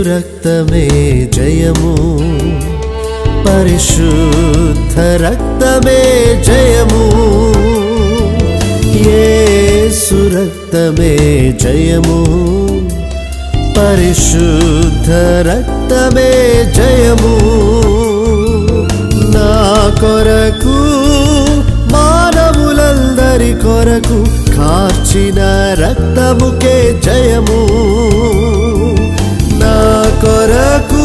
రక్తమే జయము పరిశుద్ధ రక్తమే జయము యేసు రక్తమే జయము పరిశుద్ధ రక్తమే జయము నా కొరకు మానవులందరి కొరకు కార్చిన రక్తముకే జయము నా కొరకు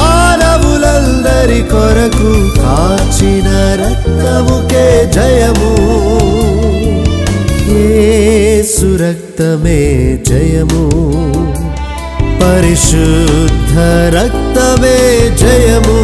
మానవులందరి కొరకు కార్చిన రక్తముకే జయము యేసు రక్తమే జయము పరిశుద్ధ రక్తమే జయము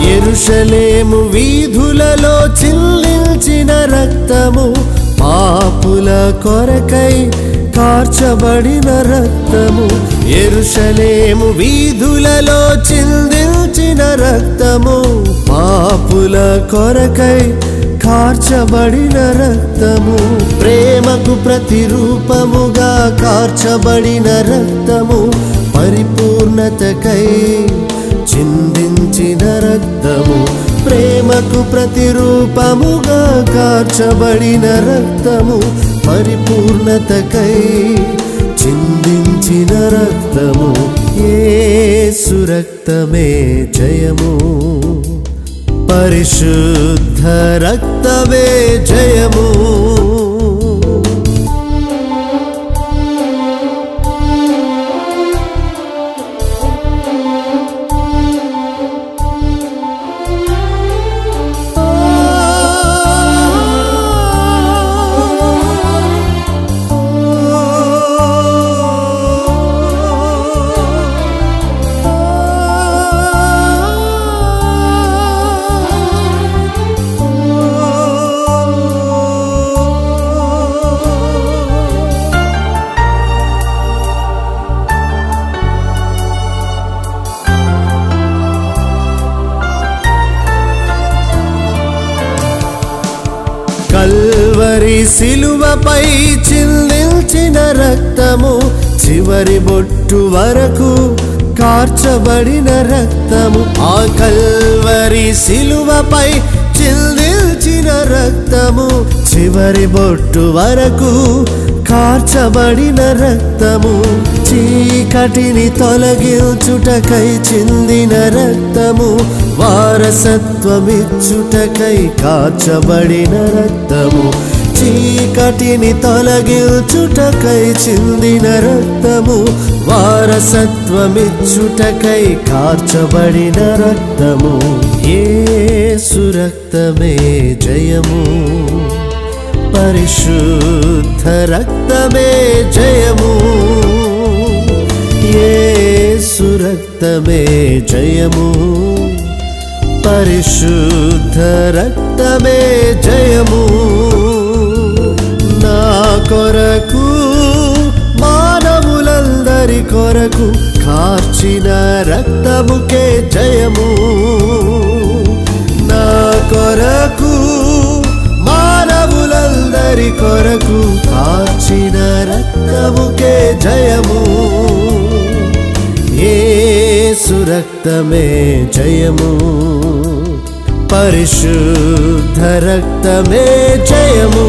యెరూషలేము వీధులలో చిందించిన రక్తము పాపుల కొరకై కార్చబడిన రక్తము యెరూషలేము వీధులలో చిందించిన రక్తము పాపుల కొరకై కార్చబడిన రక్తము ప్రేమకు ప్రతిరూపముగా కార్చబడిన రక్తము పరిపూర్ణతకై చిందించిన రక్తము ప్రేమకు ప్రతిరూపముగా కార్చబడిన రక్తము పరిపూర్ణతకై చిందించిన రక్తము యేసు రక్తమే జయము పరిశుద్ధ రక్తమే జయము కల్వరి సిలువపై చిందించిన రక్తము చివరి బొట్టు వరకు కార్చబడిన రక్తము ఆ కల్వరి సిలువపై చిందించిన రక్తము చివరి బొట్టు వరకు కార్చబడిన రక్తము చీకటిని తొలగించుటకై చిందిన రక్తము వారసత్వమిచ్చుటకై కార్చబడిన రక్తము చీకటిని తొలగించుటకై చిందిన రక్తము వారసత్వమిచ్చుటకై కార్చబడిన రక్తము యేసు రక్తమే జయము పరిశుద్ధ రక్తమే జయము యేసు రక్తమే జయము పరిశుద్ధ రక్తమే జయము నా కొరకు మానవులందరి కొరకు కార్చిన రక్తముకే జయము నా కొరకు మానవులందరి కొరకు కార్చిన రక్తముకే జయము యేసు రక్తమే జయము పరిశుద్ధ రక్తమే జయము